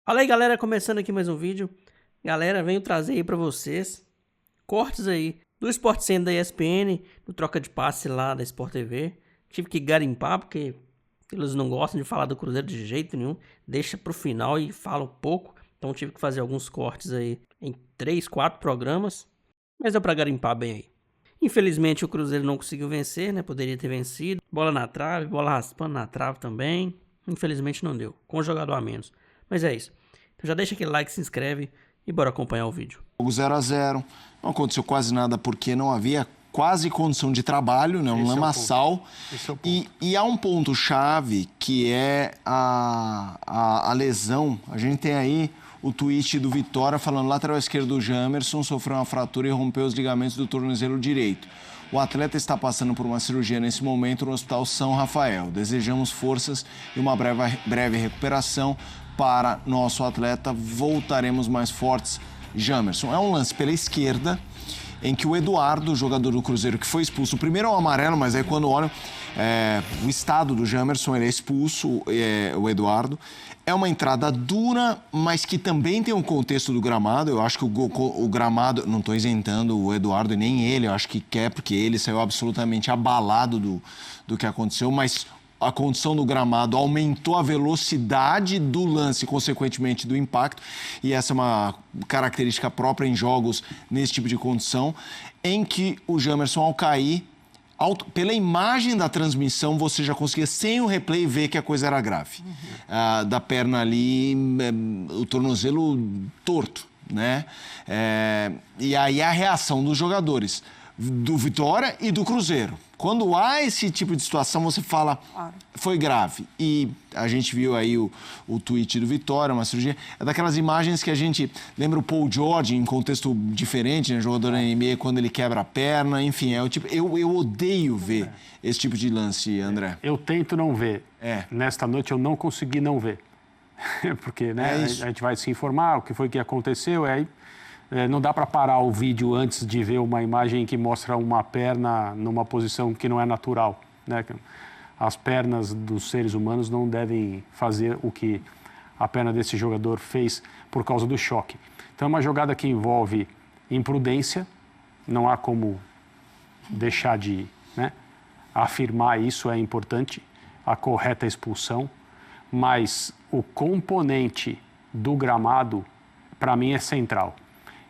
Fala aí, galera, começando aqui mais um vídeo. Galera, venho trazer aí pra vocês cortes aí do Sport Center da ESPN, do troca de passe lá da Sport TV. Tive que garimpar porque eles não gostam de falar do Cruzeiro de jeito nenhum. Deixa pro final e fala um pouco. Então tive que fazer alguns cortes aí em 3, 4 programas. Mas deu pra garimpar bem aí. Infelizmente o Cruzeiro não conseguiu vencer, né? Poderia ter vencido. Bola na trave, bola raspando na trave também. Infelizmente não deu, com um jogador a menos. Mas é isso. Então já deixa aquele like, se inscreve e bora acompanhar o vídeo. Jogo 0-0, não aconteceu quase nada porque não havia quase condição de trabalho, né? Um lamaçal. E há um ponto-chave que é a lesão. A gente tem aí o tweet do Vitória falando: lateral esquerdo do Jamerson sofreu uma fratura e rompeu os ligamentos do tornozelo direito. O atleta está passando por uma cirurgia nesse momento no Hospital São Rafael. Desejamos forças e uma breve recuperação para nosso atleta. Voltaremos mais fortes. Jamerson. É um lance pela esquerda, em que o Eduardo, jogador do Cruzeiro, que foi expulso, primeiro é o amarelo, mas aí quando olham o estado do Jamerson, ele é expulso, o Eduardo. É uma entrada dura, mas que também tem um contexto do gramado. Eu acho que o gramado, não estou isentando o Eduardo e nem ele, eu acho que quer, porque ele saiu absolutamente abalado do que aconteceu, mas a condição do gramado aumentou a velocidade do lance, consequentemente do impacto, e essa é uma característica própria em jogos nesse tipo de condição, em que o Jamerson, ao cair, pela imagem da transmissão, você já conseguia, sem o replay, ver que a coisa era grave. Da perna ali, o tornozelo torto, né? E aí a reação dos jogadores, do Vitória e do Cruzeiro. Quando há esse tipo de situação, você fala, foi grave. E a gente viu aí o tweet do Vitória, uma cirurgia. É daquelas imagens que a gente lembra o Paul George em contexto diferente, né? Jogador da NBA, quando ele quebra a perna. Enfim, é o tipo, eu odeio ver esse tipo de lance, André. Eu tento não ver. Nesta noite eu não consegui não ver. Porque, né, a gente vai se informar o que foi que aconteceu, aí não dá para parar o vídeo antes de ver uma imagem que mostra uma perna numa posição que não é natural, né? As pernas dos seres humanos não devem fazer o que a perna desse jogador fez por causa do choque. Então é uma jogada que envolve imprudência, não há como deixar de, né, afirmar isso, é importante, a correta expulsão, mas o componente do gramado, para mim, é central.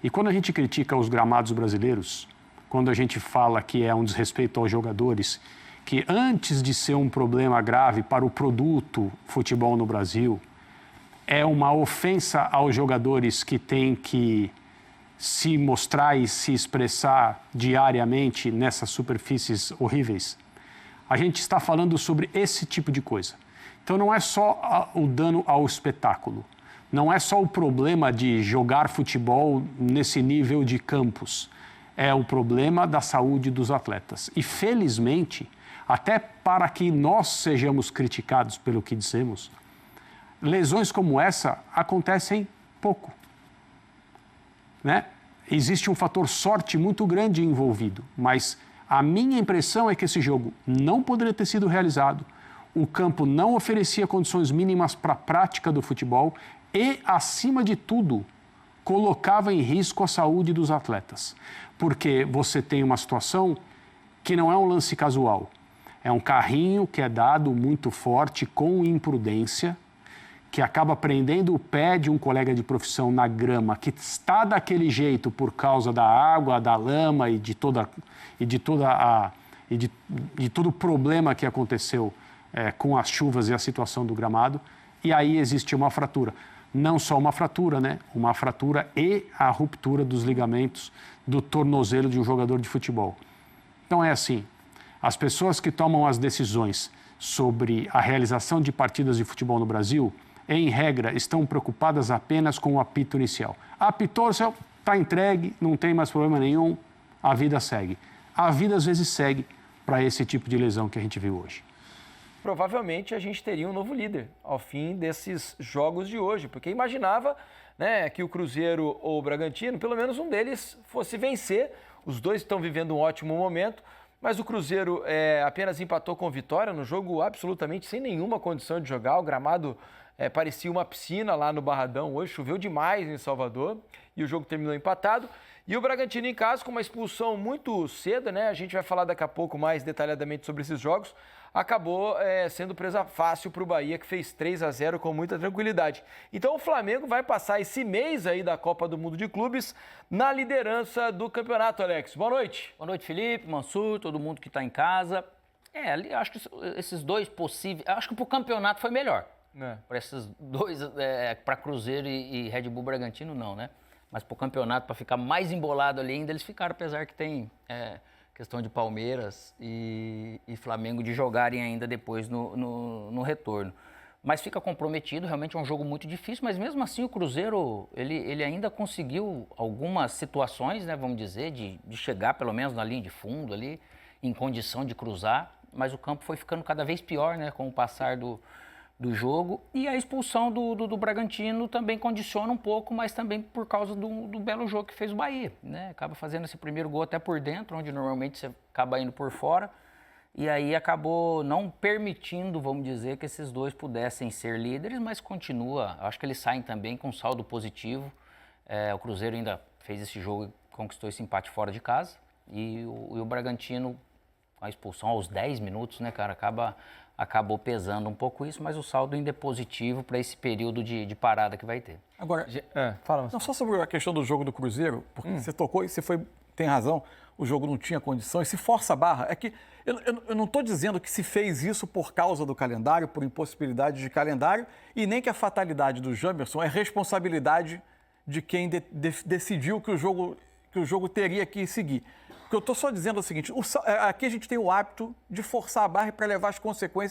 E quando a gente critica os gramados brasileiros, quando a gente fala que é um desrespeito aos jogadores, que antes de ser um problema grave para o produto futebol no Brasil, é uma ofensa aos jogadores que têm que se mostrar e se expressar diariamente nessas superfícies horríveis, a gente está falando sobre esse tipo de coisa. Então não é só o dano ao espetáculo. Não é só o problema de jogar futebol nesse nível de campos, é o problema da saúde dos atletas. E, felizmente, até para que nós sejamos criticados pelo que dizemos, lesões como essa acontecem pouco, né? Existe um fator sorte muito grande envolvido, mas a minha impressão é que esse jogo não poderia ter sido realizado, o campo não oferecia condições mínimas para a prática do futebol, e, acima de tudo, colocava em risco a saúde dos atletas. Porque você tem uma situação que não é um lance casual. É um carrinho que é dado muito forte, com imprudência, que acaba prendendo o pé de um colega de profissão na grama, que está daquele jeito por causa da água, da lama e de todo o problema que aconteceu com as chuvas e a situação do gramado. E aí existe uma fratura. Não só uma fratura, né? Uma fratura e a ruptura dos ligamentos do tornozelo de um jogador de futebol. Então é assim, as pessoas que tomam as decisões sobre a realização de partidas de futebol no Brasil, em regra, estão preocupadas apenas com o apito inicial. Apitou, está entregue, não tem mais problema nenhum, a vida segue. A vida às vezes segue para esse tipo de lesão que a gente viu hoje. Provavelmente a gente teria um novo líder ao fim desses jogos de hoje, porque imaginava, né, que o Cruzeiro ou o Bragantino, pelo menos um deles, fosse vencer. Os dois estão vivendo um ótimo momento, mas o Cruzeiro apenas empatou com o Vitória no jogo absolutamente sem nenhuma condição de jogar. O gramado parecia uma piscina lá no Barradão hoje, choveu demais em Salvador e o jogo terminou empatado. E o Bragantino em casa, com uma expulsão muito cedo, né? A gente vai falar daqui a pouco mais detalhadamente sobre esses jogos. Acabou sendo presa fácil para o Bahia, que fez 3-0 com muita tranquilidade. Então o Flamengo vai passar esse mês aí da Copa do Mundo de Clubes na liderança do campeonato, Alex. Boa noite. Boa noite, Felipe, Mansur, todo mundo que está em casa. Ali acho que esses dois possíveis... Acho que para o campeonato foi melhor. Para esses dois, para Cruzeiro e Red Bull Bragantino, não, né? Mas para o campeonato, para ficar mais embolado ali ainda, eles ficaram, apesar que tem questão de Palmeiras e Flamengo de jogarem ainda depois no retorno. Mas fica comprometido, realmente é um jogo muito difícil, mas mesmo assim o Cruzeiro, ele ainda conseguiu algumas situações, né, vamos dizer, de chegar pelo menos na linha de fundo ali, em condição de cruzar, mas o campo foi ficando cada vez pior, né, com o passar do jogo, e a expulsão do Bragantino também condiciona um pouco, mas também por causa do belo jogo que fez o Bahia, né? Acaba fazendo esse primeiro gol até por dentro, onde normalmente você acaba indo por fora, e aí acabou não permitindo, vamos dizer, que esses dois pudessem ser líderes, mas continua, acho que eles saem também com saldo positivo. O Cruzeiro ainda fez esse jogo e conquistou esse empate fora de casa, e o Bragantino, com a expulsão aos 10 minutos, né, cara, acabou pesando um pouco isso, mas o saldo ainda é positivo para esse período de parada que vai ter. Agora, fala. não só sobre a questão do jogo do Cruzeiro, porque você tocou e tem razão, o jogo não tinha condição, e se força a barra, é que eu não estou dizendo que se fez isso por causa do calendário, por impossibilidade de calendário, e nem que a fatalidade do Jamerson é responsabilidade de quem decidiu que o jogo teria que seguir. O que eu estou só dizendo é o seguinte, aqui a gente tem o hábito de forçar a barra para levar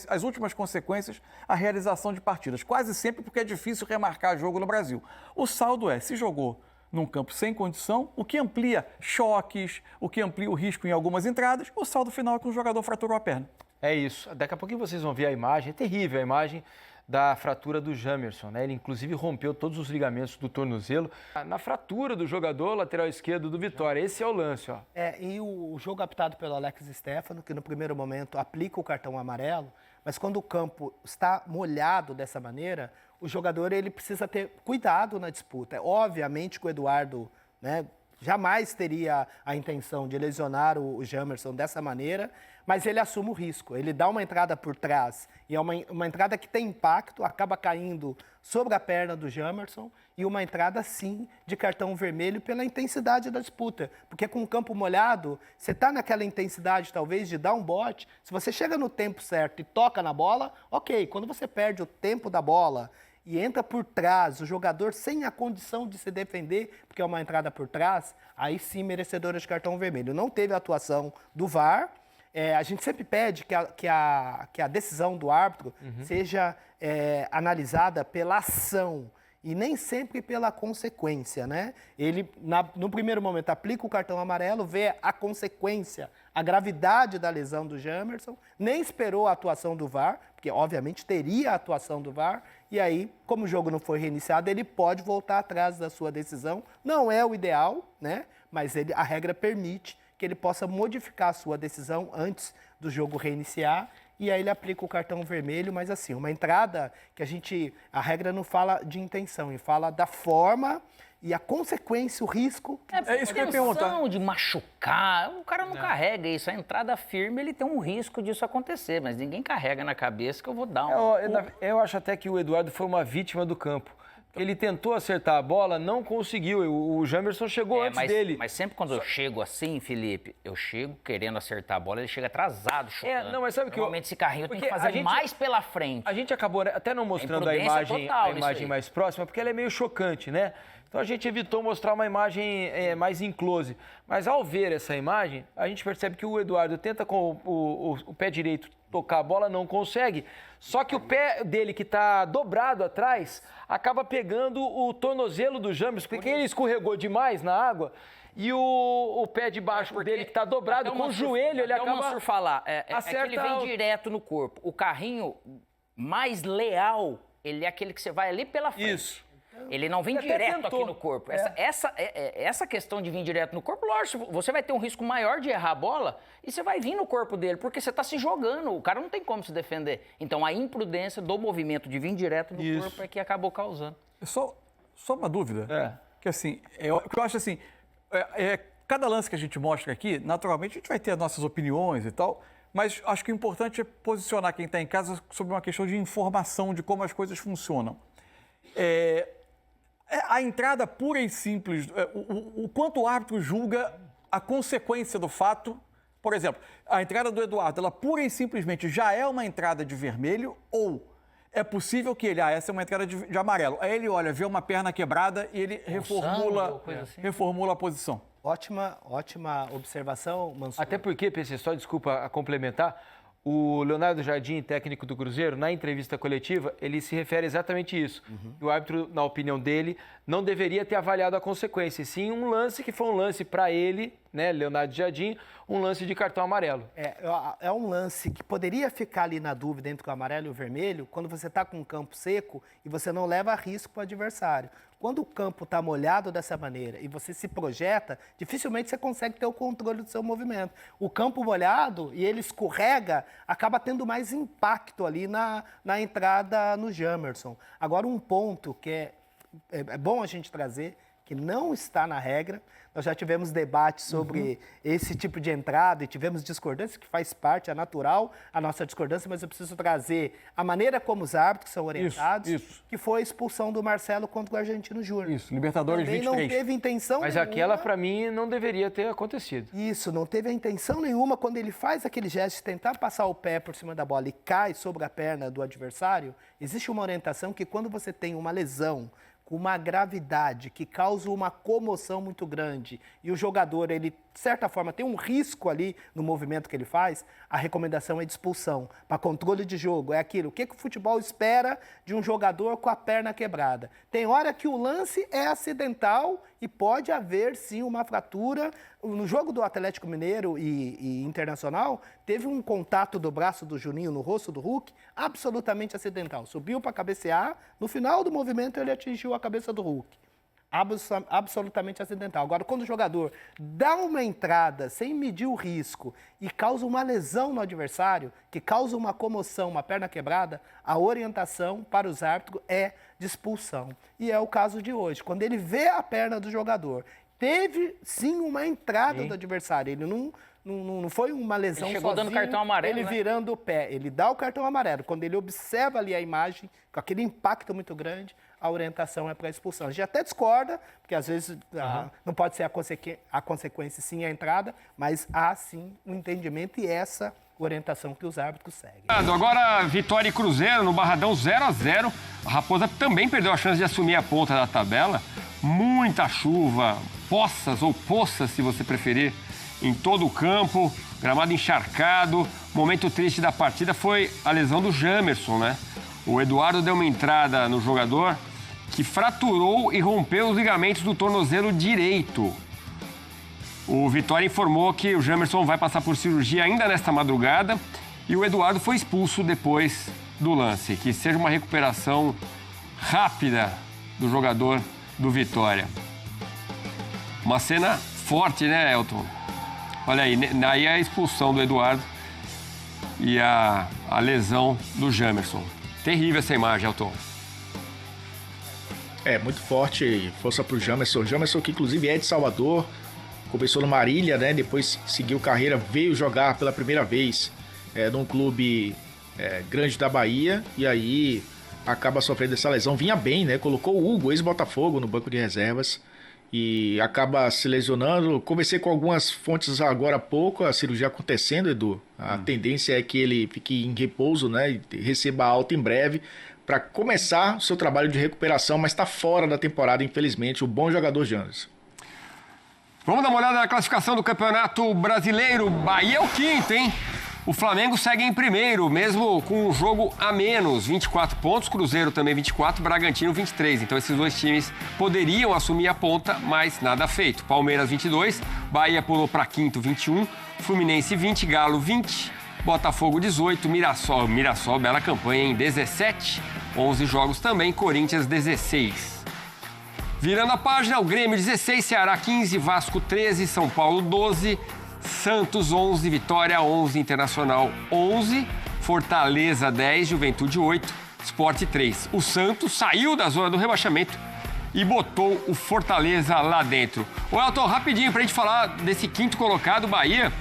as últimas consequências à realização de partidas, quase sempre porque é difícil remarcar jogo no Brasil. O saldo se jogou num campo sem condição, o que amplia choques, o que amplia o risco em algumas entradas, o saldo final é que o jogador fraturou a perna. É isso. Daqui a pouquinho vocês vão ver a imagem, é terrível a imagem da fratura do Jamerson, né? Ele inclusive rompeu todos os ligamentos do tornozelo. Na fratura do jogador lateral esquerdo do Vitória, esse é o lance, ó. E o jogo apitado pelo Alex Stefano, que no primeiro momento aplica o cartão amarelo, mas quando o campo está molhado dessa maneira, o jogador ele precisa ter cuidado na disputa. Obviamente que o Eduardo, né, jamais teria a intenção de lesionar o Jamerson dessa maneira, mas ele assume o risco. Ele dá uma entrada por trás e é uma entrada que tem impacto, acaba caindo sobre a perna do Jamerson e uma entrada, sim, de cartão vermelho pela intensidade da disputa. Porque com o campo molhado, você está naquela intensidade, talvez, de dar um bote. Se você chega no tempo certo e toca na bola, ok. Quando você perde o tempo da bola e entra por trás, o jogador sem a condição de se defender, porque é uma entrada por trás, aí sim merecedora de cartão vermelho. Não teve a atuação do VAR. A gente sempre pede que a decisão do árbitro seja analisada pela ação e nem sempre pela consequência, né? Ele, no primeiro momento, aplica o cartão amarelo, vê a consequência, a gravidade da lesão do Jamerson, nem esperou a atuação do VAR, porque obviamente teria a atuação do VAR, e aí, como o jogo não foi reiniciado, ele pode voltar atrás da sua decisão. Não é o ideal, né? Mas a regra permite que ele possa modificar a sua decisão antes do jogo reiniciar, e aí ele aplica o cartão vermelho, mas assim, uma entrada que a regra não fala de intenção, ele fala da forma e a consequência, o risco. Isso que eu ia perguntar. De machucar, o cara não carrega isso, a entrada firme, ele tem um risco disso acontecer, mas ninguém carrega na cabeça que eu vou dar Eu acho até que o Eduardo foi uma vítima do campo. Ele tentou acertar a bola, não conseguiu. O Jamerson chegou antes dele. Mas sempre quando eu chego assim, Felipe, eu chego querendo acertar a bola, ele chega atrasado, chutando. Não, mas sabe que normalmente esse carrinho tem que fazer mais pela frente. A gente acabou até não mostrando a imagem mais próxima, porque ela é meio chocante, né? Então a gente evitou mostrar uma imagem mais em close. Mas ao ver essa imagem, a gente percebe que o Eduardo tenta com o pé direito tocar a bola, não consegue. Só que o pé dele, que está dobrado atrás, acaba pegando o tornozelo do Jamerson, porque ele escorregou demais na água. E o pé de baixo dele, que está dobrado, com o joelho, ele acaba... O Mansur falar, que ele vem direto no corpo. O carrinho mais leal, ele é aquele que você vai ali pela frente. Isso. Ele não vem direto aqui no corpo. Essa questão de vir direto no corpo, lógico, você vai ter um risco maior de errar a bola e você vai vir no corpo dele, porque você está se jogando, o cara não tem como se defender. Então, a imprudência do movimento de vir direto no corpo é que acabou causando. Só uma dúvida. Que assim, eu acho assim, cada lance que a gente mostra aqui, naturalmente, a gente vai ter as nossas opiniões e tal, mas acho que o importante é posicionar quem está em casa sobre uma questão de informação de como as coisas funcionam. A entrada pura e simples, o quanto o árbitro julga a consequência do fato. Por exemplo, a entrada do Eduardo, ela pura e simplesmente já é uma entrada de vermelho ou é possível que ele, essa é uma entrada de amarelo. Aí ele olha, vê uma perna quebrada e ele reformula a posição. Ótima observação, Mansur. Até porque, PC, só desculpa a complementar, o Leonardo Jardim, técnico do Cruzeiro, na entrevista coletiva, ele se refere exatamente a isso. O árbitro, na opinião dele, não deveria ter avaliado a consequência, sim um lance que foi um lance para ele, né, Leonardo Jardim, um lance de cartão amarelo. É um lance que poderia ficar ali na dúvida entre o amarelo e o vermelho quando você está com um campo seco e você não leva risco para o adversário. Quando o campo está molhado dessa maneira e você se projeta, dificilmente você consegue ter o controle do seu movimento. O campo molhado e ele escorrega, acaba tendo mais impacto ali na entrada no Jamerson. Agora, um ponto que é bom a gente trazer, que não está na regra. Nós já tivemos debates sobre esse tipo de entrada e tivemos discordância, que faz parte, é natural a nossa discordância, mas eu preciso trazer a maneira como os árbitros são orientados, que foi a expulsão do Marcelo contra o Argentino Júnior. Isso, Libertadores também 23. Não teve intenção mas nenhuma. Aquela, para mim, não deveria ter acontecido. Isso, não teve a intenção nenhuma quando ele faz aquele gesto de tentar passar o pé por cima da bola e cai sobre a perna do adversário. Existe uma orientação que quando você tem uma lesão, uma gravidade que causa uma comoção muito grande e o jogador, ele, de certa forma, tem um risco ali no movimento que ele faz, a recomendação é de expulsão. Para controle de jogo, é aquilo. O que o futebol espera de um jogador com a perna quebrada? Tem hora que o lance é acidental e pode haver, sim, uma fratura. No jogo do Atlético Mineiro e Internacional, teve um contato do braço do Juninho no rosto do Hulk, absolutamente acidental. Subiu para cabecear, no final do movimento ele atingiu a cabeça do Hulk. Absolutamente acidental. Agora, quando o jogador dá uma entrada sem medir o risco e causa uma lesão no adversário, que causa uma comoção, uma perna quebrada, a orientação para os árbitros é de expulsão. E é o caso de hoje. Quando ele vê a perna do jogador, teve sim uma entrada do adversário, ele não foi uma lesão ele chegou sozinho, dando cartão amarelo, ele virando o pé, ele dá o cartão amarelo. Quando ele observa ali a imagem, com aquele impacto muito grande, a orientação é para a expulsão. A gente até discorda, porque às vezes não pode ser a consequência sim a entrada, mas há sim um entendimento e essa orientação que os árbitros seguem. Agora, Vitória e Cruzeiro no Barradão 0-0. A Raposa também perdeu a chance de assumir a ponta da tabela. Muita chuva, poças ou poças, se você preferir, em todo o campo, gramado encharcado. Momento triste da partida foi a lesão do Jamerson, né? O Eduardo deu uma entrada no jogador que fraturou e rompeu os ligamentos do tornozelo direito. O Vitória informou que o Jamerson vai passar por cirurgia ainda nesta madrugada e o Eduardo foi expulso depois do lance. Que seja uma recuperação rápida do jogador do Vitória. Uma cena forte, né, Elton? Olha aí, daí a expulsão do Eduardo e a lesão do Jamerson. Terrível essa imagem, Elton. Muito forte, força pro Jamerson. Jamerson que inclusive é de Salvador, começou no Marília, né? Depois seguiu carreira, veio jogar pela primeira vez num clube grande da Bahia e aí acaba sofrendo essa lesão. Vinha bem, né? Colocou o Hugo, ex-Botafogo, no banco de reservas e acaba se lesionando. Conversei com algumas fontes agora há pouco, a cirurgia acontecendo, Edu. A tendência é que ele fique em repouso, né? E receba alta em breve para começar o seu trabalho de recuperação, mas está fora da temporada, infelizmente, o bom jogador Jamerson. Vamos dar uma olhada na classificação do Campeonato Brasileiro. Bahia é o quinto, hein? O Flamengo segue em primeiro, mesmo com um jogo a menos, 24 pontos. Cruzeiro também 24, Bragantino 23. Então esses dois times poderiam assumir a ponta, mas nada feito. Palmeiras 22, Bahia pulou para quinto 21, Fluminense 20, Galo 20, Botafogo 18, Mirassol, bela campanha em 17, 11 jogos também, Corinthians 16. Virando a página, o Grêmio 16, Ceará 15, Vasco 13, São Paulo 12, Santos 11, Vitória 11, Internacional 11, Fortaleza 10, Juventude 8, Sport 3. O Santos saiu da zona do rebaixamento e botou o Fortaleza lá dentro. Ô Elton, rapidinho pra gente falar desse quinto colocado, Bahia.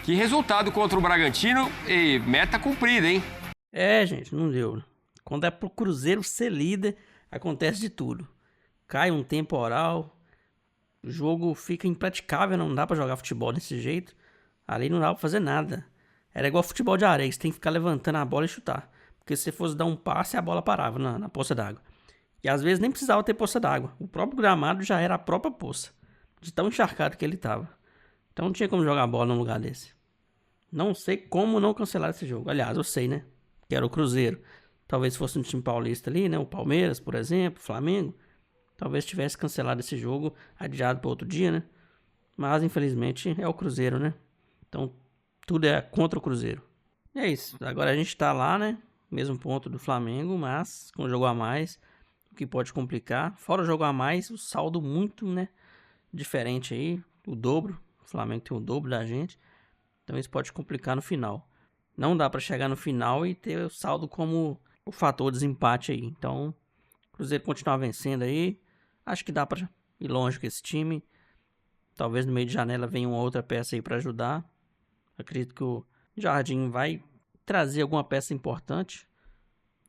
Que resultado contra o Bragantino e meta cumprida, hein? É, gente, não deu. Quando é pro Cruzeiro ser líder, acontece de tudo. Cai um temporal, o jogo fica impraticável, não dá pra jogar futebol desse jeito. Ali não dá pra fazer nada. Era igual futebol de areia, você tem que ficar levantando a bola e chutar. Porque se você fosse dar um passe, a bola parava na poça d'água. E às vezes nem precisava ter poça d'água. O próprio gramado já era a própria poça, de tão encharcado que ele tava. Então não tinha como jogar bola num lugar desse. Não sei como não cancelar esse jogo. Aliás, eu sei, né? Que era o Cruzeiro. Talvez fosse um time paulista ali, né? O Palmeiras, por exemplo, o Flamengo. Talvez tivesse cancelado esse jogo, adiado para outro dia, né? Mas, infelizmente, é o Cruzeiro, né? Então, tudo é contra o Cruzeiro. E é isso. Agora a gente tá lá, né? Mesmo ponto do Flamengo, mas com o jogo a mais, o que pode complicar. Fora o jogo a mais, o saldo muito, né? Diferente aí, o dobro. O Flamengo tem o dobro da gente. Então, isso pode complicar no final. Não dá para chegar no final e ter o saldo como o fator desempate aí. Então, o Cruzeiro continuar vencendo aí. Acho que dá para ir longe com esse time. Talvez no meio de janela venha uma outra peça aí para ajudar. Acredito que o Jardim vai trazer alguma peça importante.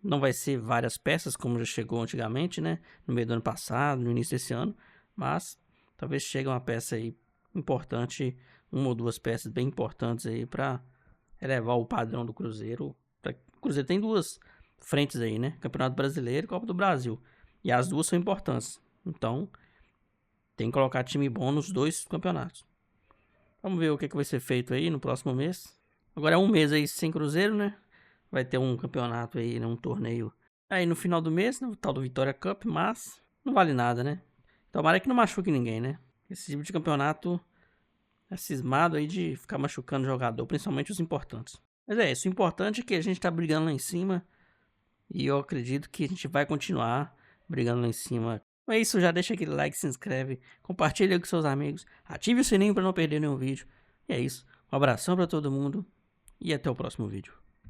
Não vai ser várias peças como já chegou antigamente, né? No meio do ano passado, no início desse ano. Mas talvez chegue uma peça aí importante. Uma ou duas peças bem importantes aí para elevar o padrão do Cruzeiro. O Cruzeiro tem duas frentes aí, né? Campeonato Brasileiro e Copa do Brasil. E as duas são importantes. Então, tem que colocar time bom nos dois campeonatos. Vamos ver o que vai ser feito aí no próximo mês. Agora é um mês aí sem Cruzeiro, né? Vai ter um campeonato aí, né? Um torneio aí no final do mês, né? O tal do Vitória Cup, mas não vale nada, né? Tomara que não machuque ninguém, né? Esse tipo de campeonato é cismado aí de ficar machucando o jogador, principalmente os importantes. Mas é isso, o importante é que a gente tá brigando lá em cima. E eu acredito que a gente vai continuar brigando lá em cima. É isso, já deixa aquele like, se inscreve, compartilha com seus amigos, ative o sininho para não perder nenhum vídeo. E é isso, um abração para todo mundo e até o próximo vídeo.